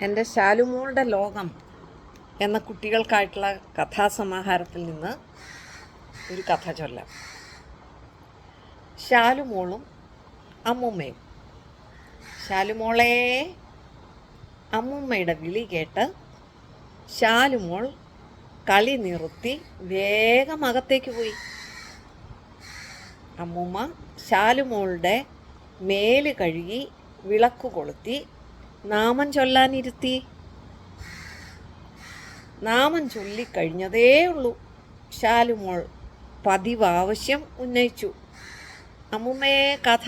എൻ്റെ ശാലുമോളുടെ ലോകം എന്ന കുട്ടികൾക്കായിട്ടുള്ള കഥാസമാഹാരത്തിൽ നിന്ന് ഒരു കഥ ചൊല്ലാം. ശാലുമോളും അമ്മൂമ്മയും. ശാലുമോളെ, അമ്മൂമ്മയുടെ വിളി കേട്ട് ശാലുമോൾ കളി നിർത്തി വേഗം അകത്തേക്ക് പോയി. അമ്മൂമ്മ ശാലുമോളുടെ മേല് കഴുകി വിളക്ക് കൊളുത്തി നാമം ചൊല്ലാനിരുത്തി. നാമം ചൊല്ലിക്കഴിഞ്ഞതേ ഉള്ളൂ ശാലുമോൾ പതിവ് ആവശ്യം ഉന്നയിച്ചു. അമ്മൂമ്മയെ കഥ.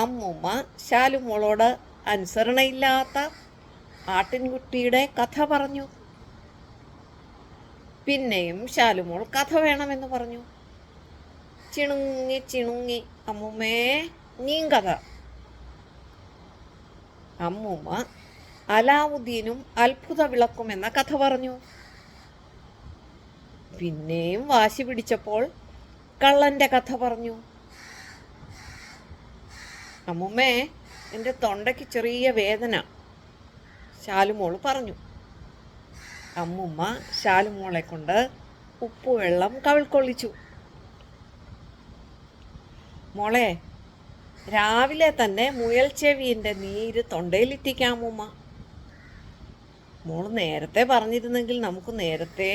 അമ്മൂമ്മ ശാലുമോളോട് അനുസരണയില്ലാത്ത ആട്ടിൻകുട്ടിയുടെ കഥ പറഞ്ഞു. പിന്നെയും ശാലുമോൾ കഥ വേണമെന്ന് പറഞ്ഞു. ചിണുങ്ങി ചിണുങ്ങി അമ്മൂമ്മേ നീ കഥ. അമ്മൂമ്മ അലാവുദ്ദീനും അത്ഭുത വിളക്കും എന്ന കഥ പറഞ്ഞു. പിന്നെയും വാശി പിടിച്ചപ്പോൾ കള്ളൻ്റെ കഥ പറഞ്ഞു. അമ്മൂമ്മേ, എൻ്റെ തൊണ്ടയ്ക്ക് ചെറിയ വേദന, ശാലുമോൾ പറഞ്ഞു. അമ്മൂമ്മ ശാലുമോളെ കൊണ്ട് ഉപ്പുവെള്ളം കവിൾക്കൊള്ളിച്ചു. മോളെ, രാവിലെ തന്നെ മുയൽ ചെവിൻ്റെ നീര് തൊണ്ടയിലിറ്റിക്കാമൂമ്മ. മോള് നേരത്തെ പറഞ്ഞിരുന്നെങ്കിൽ നമുക്ക് നേരത്തെ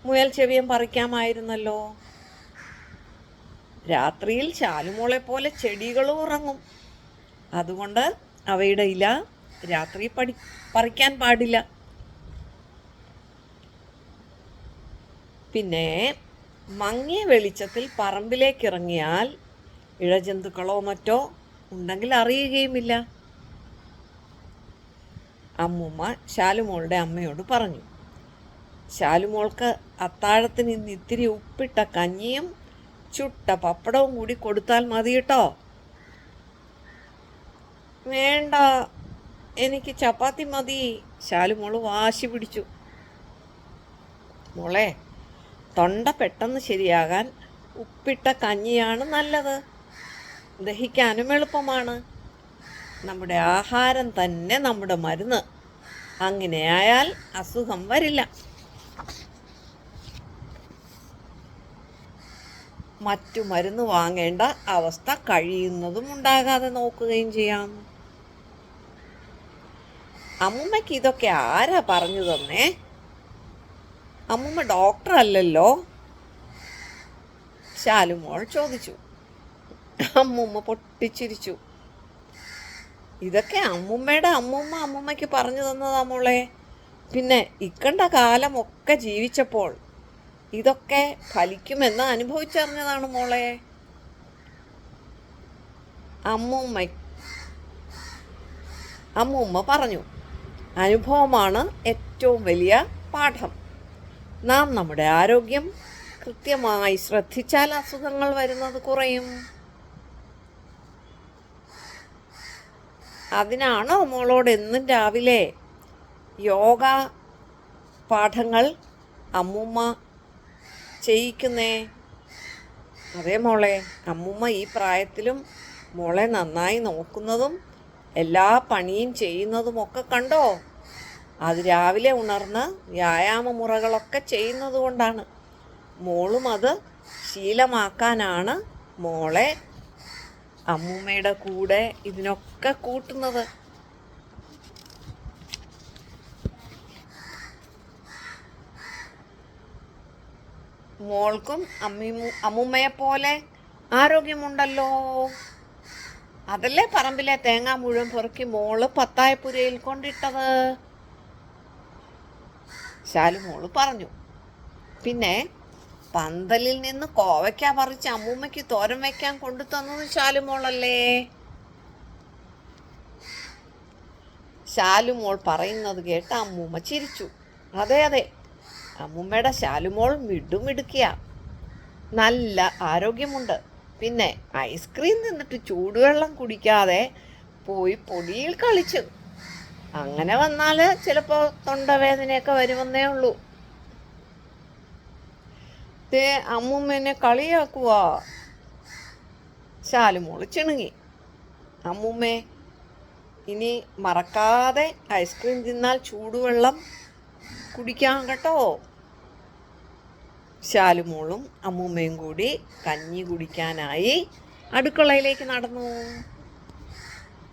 മുയൽ ചെവിയം പറിക്കാമായിരുന്നല്ലോ. രാത്രിയിൽ ശാലുമോളെ പോലെ ചെടികളും ഉറങ്ങും. അതുകൊണ്ട് അവയുടെ ഇല രാത്രി പറിക്കാൻ പാടില്ല. പിന്നെ മങ്ങിയ വെളിച്ചത്തിൽ പറമ്പിലേക്കിറങ്ങിയാൽ ഇഴജന്തുക്കളോ മറ്റോ ഉണ്ടെങ്കിൽ അറിയുകയുമില്ല. അമ്മൂമ്മ ശാലുമോളുടെ അമ്മയോട് പറഞ്ഞു. ശാലുമോൾക്ക് അത്താഴത്തിന് ഇന്ന് ഇത്തിരി ഉപ്പിട്ട കഞ്ഞിയും ചുട്ട പപ്പടവും കൂടി കൊടുത്താൽ മതി കേട്ടോ. വേണ്ട, എനിക്ക് ചപ്പാത്തി മതി, ശാലുമോള് വാശി പിടിച്ചു. മോളെ, തൊണ്ട പെട്ടെന്ന് ശരിയാകാൻ ഉപ്പിട്ട കഞ്ഞിയാണ് നല്ലത്. ദഹിക്കാനും എളുപ്പമാണ്. നമ്മുടെ ആഹാരം തന്നെ നമ്മുടെ മരുന്ന്. അങ്ങനെയായാൽ അസുഖം വരില്ല. മറ്റു മരുന്ന് വാങ്ങേണ്ട അവസ്ഥ കഴിയുന്നതും ഉണ്ടാകാതെ നോക്കുകയും ചെയ്യാം. അമ്മൂമ്മയ്ക്ക് ഇതൊക്കെ ആരാ പറഞ്ഞു തന്നേ? അമ്മൂമ്മ ഡോക്ടർ അല്ലല്ലോ, ശാലുമോൾ ചോദിച്ചു. അമ്മൂമ്മ പൊട്ടിച്ചിരിച്ചു. ഇതൊക്കെ അമ്മൂമ്മയുടെ അമ്മൂമ്മയ്ക്ക് പറഞ്ഞു തന്നതാ മോളെ. പിന്നെ ഇക്കണ്ട കാലമൊക്കെ ജീവിച്ചപ്പോൾ ഇതൊക്കെ ഫലിക്കുമെന്ന് അനുഭവിച്ചറിഞ്ഞതാണ് മോളെ. അമ്മൂമ്മ പറഞ്ഞു. അനുഭവമാണ് ഏറ്റവും വലിയ പാഠം. നാം നമ്മുടെ ആരോഗ്യം കൃത്യമായി ശ്രദ്ധിച്ചാൽ അസുഖങ്ങൾ വരുന്നത് കുറയും. അതിനാണോ മോളോട് എന്നും രാവിലെ യോഗ പാഠങ്ങൾ അമ്മൂമ്മ ചെയ്യിക്കുന്നേ? അതേ മോളെ, അമ്മൂമ്മ ഈ പ്രായത്തിലും മോളെ നന്നായി നോക്കുന്നതും എല്ലാ പണിയും ചെയ്യുന്നതുമൊക്കെ കണ്ടോ? അത് രാവിലെ ഉണർന്ന് വ്യായാമ മുറകളൊക്കെ ചെയ്യുന്നത് കൊണ്ടാണ്. മോളും അത് ശീലമാക്കാനാണ് മോളെ അമ്മൂമ്മയുടെ കൂടെ ഇതിനൊക്കെ കൂട്ടുന്നത്. മോൾക്കും അമ്മൂമ്മയെപ്പോലെ ആരോഗ്യമുണ്ടല്ലോ. അതല്ലേ പറമ്പിലെ തേങ്ങ മുഴുവൻ പെറുക്കി മോള് പത്തായപ്പുരയിൽ കൊണ്ടിട്ടത്, ശാലുമോള് പറഞ്ഞു. പിന്നെ പന്തലിൽ നിന്ന് കോവയ്ക്ക പറിച്ച് അമ്മൂമ്മയ്ക്ക് തോരൻ വയ്ക്കാൻ കൊണ്ടു തന്നത് ശാലുമോളല്ലേ? ശാലുമോൾ പറയുന്നത് കേട്ട് അമ്മൂമ്മ ചിരിച്ചു. അതെ അതെ, അമ്മൂമ്മയുടെ ശാലുമോൾ മിടുമിടുക്കിയ, നല്ല ആരോഗ്യമുണ്ട്. പിന്നെ ഐസ്ക്രീം തിന്നിട്ട് ചൂടുവെള്ളം കുടിക്കാതെ പോയി പൊടിയിൽ കളിച്ചു. അങ്ങനെ വന്നാൽ ചിലപ്പോൾ തൊണ്ടവേദനയൊക്കെ വരുമെന്നേ ഉള്ളൂ. അമ്മൂമ്മനെ കളിയാക്കുവാ, ശാലുമോള് ചിണുങ്ങി. അമ്മൂമ്മേ, ഇനി മറക്കാതെ ഐസ്ക്രീം തിന്നാൽ ചൂടുവെള്ളം കുടിക്കാം കേട്ടോ. ശാലുമോളും അമ്മൂമ്മയും കൂടി കഞ്ഞി കുടിക്കാനായി അടുക്കളയിലേക്ക് നടന്നു.